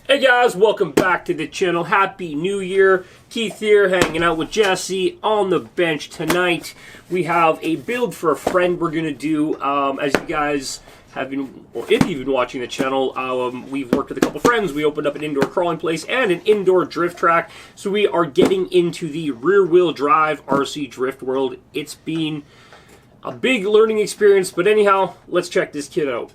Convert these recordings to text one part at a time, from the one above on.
Hey guys, welcome back to the channel. Happy New Year. Keith here, hanging out with Jesse on the bench tonight. We have a build for a friend we're going to do. As you guys have been, or if you've been watching the channel, we've worked with a couple friends. We opened up an indoor crawling place and an indoor drift track. So we are getting into the rear-wheel drive RC drift world. It's been a big learning experience, but anyhow, let's check this kid out.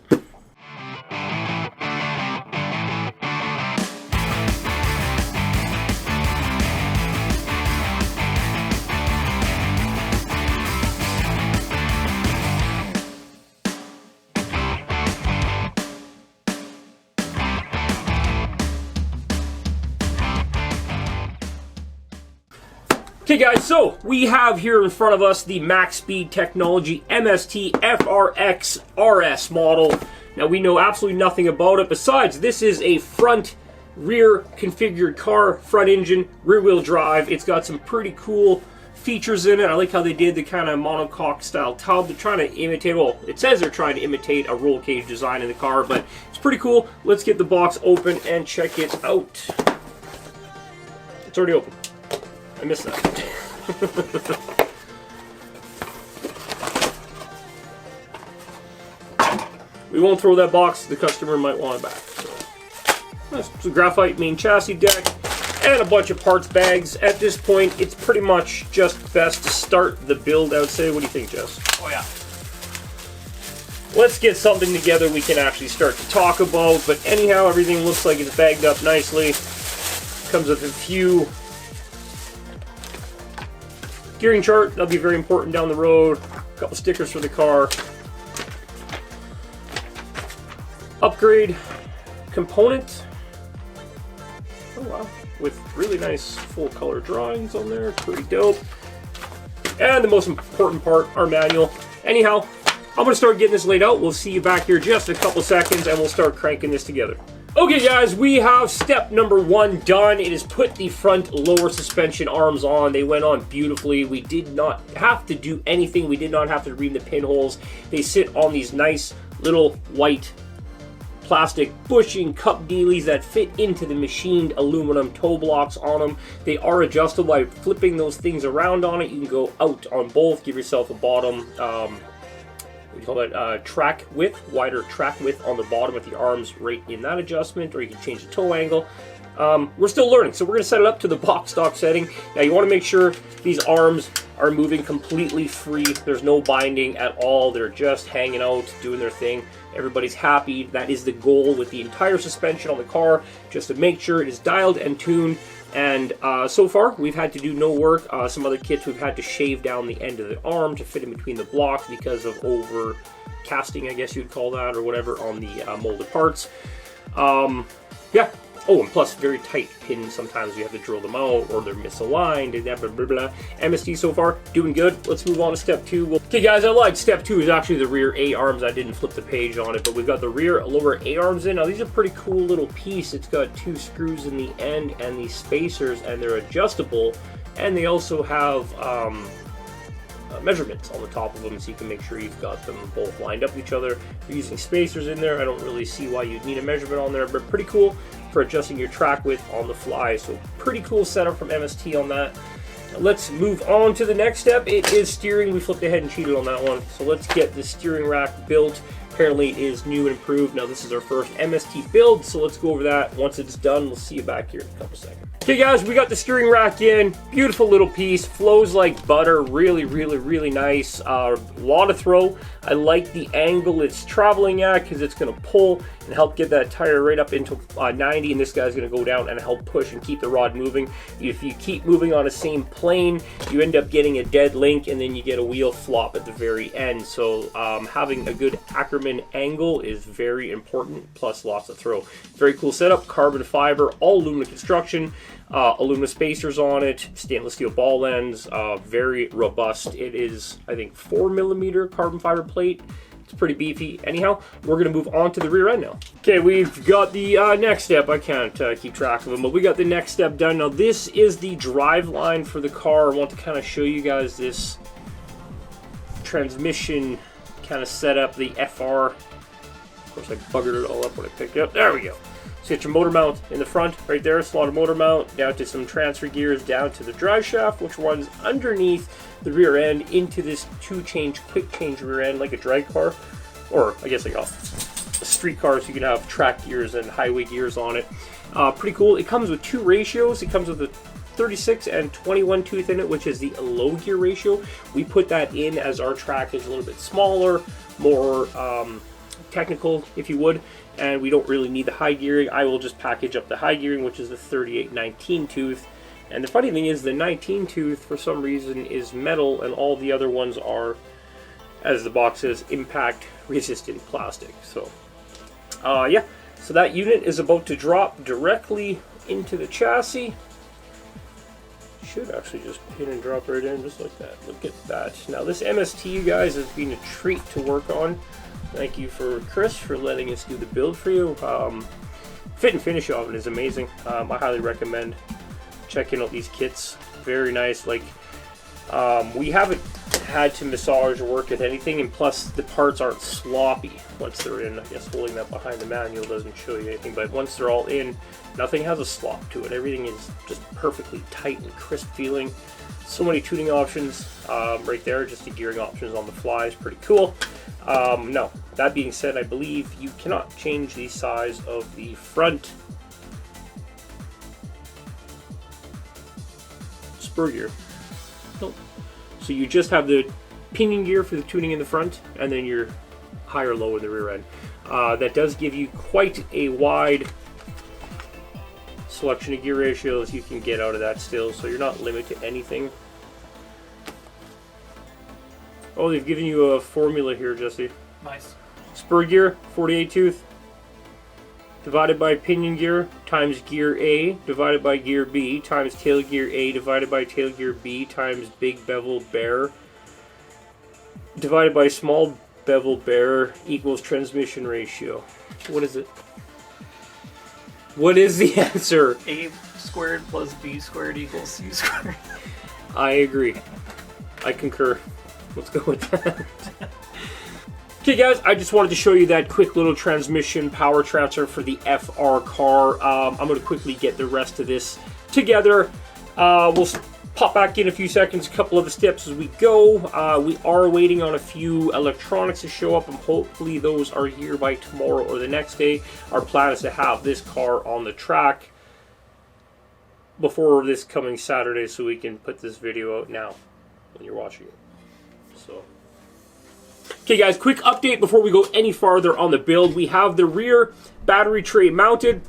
Okay guys, so we have here in front of us the Max Speed Technology MST FRX RS model. Now we know absolutely nothing about it besides this is a front rear configured car, front engine, rear wheel drive. It's got some pretty cool features in it. I like how they did the kind of monocoque style tub. They're trying to imitate, well, it says they're trying to imitate a roll cage design in the car, but it's pretty cool. Let's get the box open and check it out. It's already open. I missed that. We won't throw that box. The customer might want it back. So, that's the graphite main chassis deck and a bunch of parts bags. At this point, it's pretty much just best to start the build, I would say. What do you think, Jess? Oh yeah. Let's get something together we can actually start to talk about. But anyhow, everything looks like it's bagged up nicely. Comes with a few gearing chart, that'll be very important down the road. A couple stickers for the car. Upgrade component. Oh wow, with really nice full color drawings on there, pretty dope. And the most important part, our manual. Anyhow, I'm gonna start getting this laid out. We'll see you back here just a couple seconds and we'll start cranking this together. Okay guys, we have step number one done. It is put the front lower suspension arms on. They went on beautifully. We did not have to do anything. We did not have to ream the pinholes. They sit on these nice little white plastic bushing cup dealies that fit into the machined aluminum toe blocks on them. They are adjustable by flipping those things around on it. You can go out on both, give yourself a bottom what do you call that, track width, wider track width on the bottom with the arms right in that adjustment, or you can change the toe angle. We're still learning, so we're going to set it up to the box stock setting. Now you want to make sure these arms are moving completely free. There's no binding at all. They're just hanging out, doing their thing. Everybody's happy. That is the goal with the entire suspension on the car, just to make sure it is dialed and tuned. And so far, we've had to do no work. Some other kits, we've had to shave down the end of the arm to fit in between the blocks because of over casting, I guess you'd call that, or whatever, on the molded parts. Yeah. Oh, and plus very tight pins. Sometimes you have to drill them out, or they're misaligned, and blah, blah, blah. MST so far, doing good. Let's move on to step two. Okay, guys, I lied. Step two is actually the rear A-arms. I didn't flip the page on it, but we've got the rear lower A-arms in. Now, these are pretty cool little piece. It's got two screws in the end and these spacers, and they're adjustable. And they also have measurements on the top of them, so you can make sure you've got them both lined up with each other. They're using spacers in there. I don't really see why you'd need a measurement on there, but pretty cool for adjusting your track width on the fly. So pretty cool setup from MST on that. Now let's move on to the next step. It is steering. We flipped ahead and cheated on that one. So let's get the steering rack built. Apparently it is new and improved. Now this is our first MST build, so let's go over that. Once it's done, we'll see you back here in a couple seconds. Okay guys, we got the steering rack in. Beautiful little piece, flows like butter. Really, really, really nice. A lot of throw. I like the angle it's traveling at because it's going to pull and help get that tire right up into 90, and this guy's going to go down and help push and keep the rod moving. If you keep moving on the same plane, you end up getting a dead link, and then you get a wheel flop at the very end. So having a good Ackerman angle is very important, plus lots of throw. Very cool setup, carbon fiber, all aluminum construction. Aluminum spacers on it, stainless steel ball ends, very robust. It is, I think, 4mm carbon fiber plate. It's pretty beefy. Anyhow, we're going to move on to the rear end now. Okay, we've got the next step. I can't keep track of them, but we got the next step done. Now, this is the drive line for the car. I want to kind of show you guys this transmission kind of setup, the FR. Of course, I buggered it all up when I picked it up. There we go. So you get your motor mount in the front right there, slotted motor mount, down to some transfer gears, down to the drive shaft, which runs underneath the rear end into this quick change rear end, like a drag car, or I guess like a street car, so you can have track gears and highway gears on it. Pretty cool. It comes with 2 ratios. It comes with a 36 and 21 tooth in it, which is the low gear ratio. We put that in as our track is a little bit smaller, more technical, if you would, and we don't really need the high gearing. I will just package up the high gearing, which is the 38-19 tooth. And the funny thing is, the 19 tooth, for some reason, is metal, and all the other ones are, as the box says, impact resistant plastic. So, yeah. So that unit is about to drop directly into the chassis. Should actually just pin and drop right in, just like that. Look at that. Now this MST, you guys, has been a treat to work on. Thank you for Chris for letting us do the build for you. Fit and finish of it is amazing. I highly recommend checking out these kits. Very nice. Like, we haven't had to massage or work with anything, and plus the parts aren't sloppy once they're in. I guess holding that behind the manual doesn't show you anything, but once they're all in, nothing has a slop to it. Everything is just perfectly tight and crisp feeling. So many tuning options right there. Just the gearing options on the fly is pretty cool. No, that being said, I believe you cannot change the size of the front spur gear. Nope. So you just have the pinion gear for the tuning in the front, and then your high or low in the rear end. That does give you quite a wide selection of gear ratios you can get out of that still, so you're not limited to anything. Oh, they've given you a formula here, Jesse. Nice. Spur gear, 48 tooth, divided by pinion gear times gear A, divided by gear B, times tail gear A, divided by tail gear B, times big bevel bear, divided by small bevel bear, equals transmission ratio. What is it? What is the answer? A squared plus B squared equals C squared. I agree. I concur. Let's go with that. Okay guys, I just wanted to show you that quick little transmission power transfer for the FR car. I'm going to quickly get the rest of this together. We'll pop back in a few seconds, a couple of the steps as we go. We are waiting on a few electronics to show up, and hopefully those are here by tomorrow or the next day. Our plan is to have this car on the track before this coming Saturday, so we can put this video out now when you're watching it. So, okay guys, quick update before we go any farther on the build. We have the rear battery tray mounted.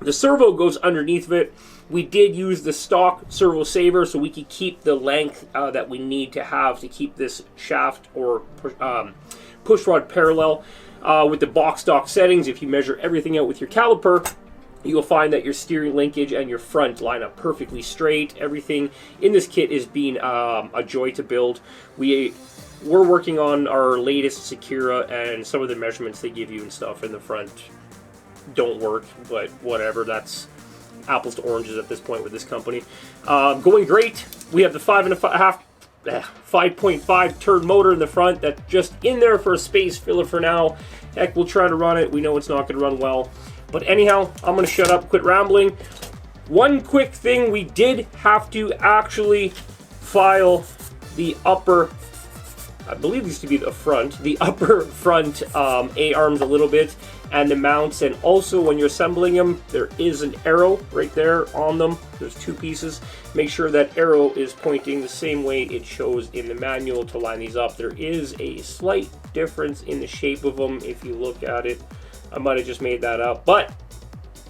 The servo goes underneath of it. We did use the stock servo saver so we could keep the length that we need to have to keep this shaft or push rod parallel with the box stock settings. If you measure everything out with your caliper, you'll find that your steering linkage and your front line up perfectly straight. Everything in this kit is being a joy to build. We're working on our latest Secura, and some of the measurements they give you and stuff in the front don't work, but whatever. That's apples to oranges at this point with this company. Going great. We have the 5.5 turn motor in the front that's just in there for a space filler for now. Heck, we'll try to run it. We know it's not going to run well. But anyhow, I'm going to shut up, quit rambling. One quick thing, we did have to actually file the upper, I believe used to be the front, the upper front A-arms a little bit, and the mounts, and also when you're assembling them, there is an arrow right there on them. There's 2 pieces. Make sure that arrow is pointing the same way it shows in the manual to line these up. There is a slight difference in the shape of them if you look at it. I might have just made that up, but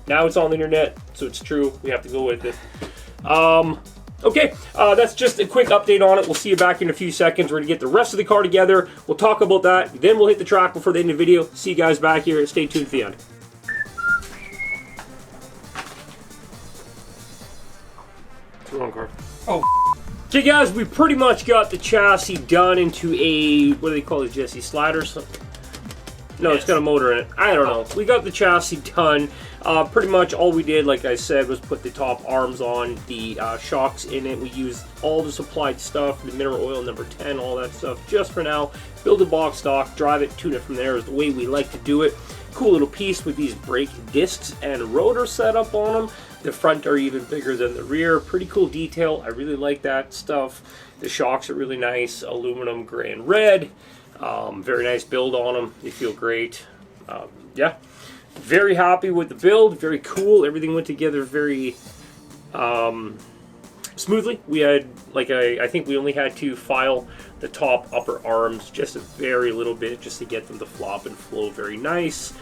now it's on the internet, so it's true. We have to go with it. Okay, that's just a quick update on it. We'll see you back in a few seconds. We're going to get the rest of the car together. We'll talk about that. Then we'll hit the track before the end of the video. See you guys back here. Stay tuned for the end. It's the wrong car. Oh. Okay, guys, we pretty much got the chassis done into a, what do they call it, Jesse? Sliders? No, yes. It's got a motor in it. I don't know. We got the chassis done. Pretty much all we did, like I said, was put the top arms on, the shocks in it. We used all the supplied stuff, the mineral oil number 10, all that stuff, just for now. Build a box stock, drive it, tune it from there is the way we like to do it. Cool little piece with these brake discs and rotor setup on them. The front are even bigger than the rear. Pretty cool detail. I really like that stuff. The shocks are really nice, aluminum, gray, and red. Very nice build on them. They feel great. Yeah, very happy with the build. Very cool. Everything went together very smoothly. We had, like, I think we only had to file the top upper arms just a very little bit just to get them to flop and flow very nice.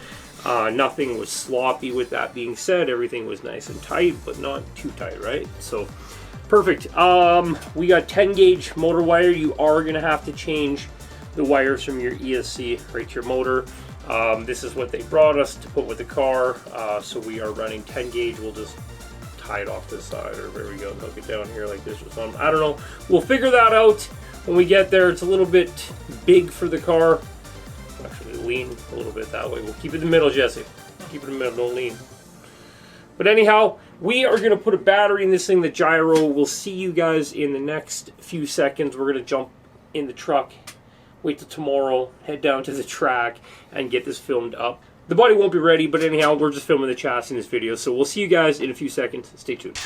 Nothing was sloppy. With that being said, everything was nice and tight, but not too tight, right? So perfect. We got 10 gauge motor wire. You are going to have to change the wires from your ESC right to your motor. This is what they brought us to put with the car. So we are running 10 gauge. We'll just tie it off this side, or there we go, hook it down here like this or something. I don't know. We'll figure that out when we get there. It's a little bit big for the car. Actually, lean a little bit that way. We'll keep it in the middle, Jesse. Keep it in the middle, don't lean. But anyhow, we are going to put a battery in this thing, the gyro. We'll see you guys in the next few seconds. We're going to jump in the truck, wait till tomorrow, head down to the track, and get this filmed up. The body won't be ready, but anyhow, we're just filming the chassis in this video. So we'll see you guys in a few seconds. Stay tuned.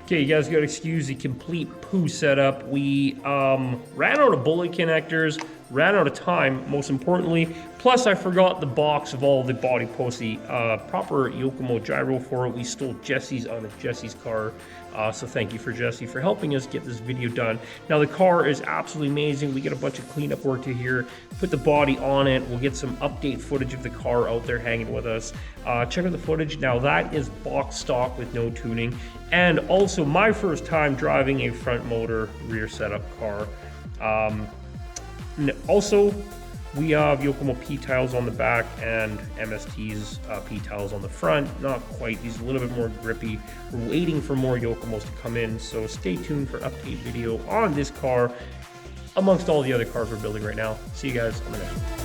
Okay, you guys gotta excuse the complete poo setup. We ran out of bullet connectors, ran out of time, most importantly. Plus, I forgot the box of all the body posts, the proper Yokomo gyro for it. We stole Jesse's out of Jesse's car. So thank you for Jesse for helping us get this video done. Now the car is absolutely amazing. We get a bunch of cleanup work to here. Put the body on it. We'll get some update footage of the car out there hanging with us. Check out the footage. Now that is box stock with no tuning. And also my first time driving a front motor rear setup car. Also, we have Yokomo P-tiles on the back and MST's P-tiles on the front. Not quite, these are a little bit more grippy. We're waiting for more Yokomos to come in, so stay tuned for an update video on this car, amongst all the other cars we're building right now. See you guys on the next one.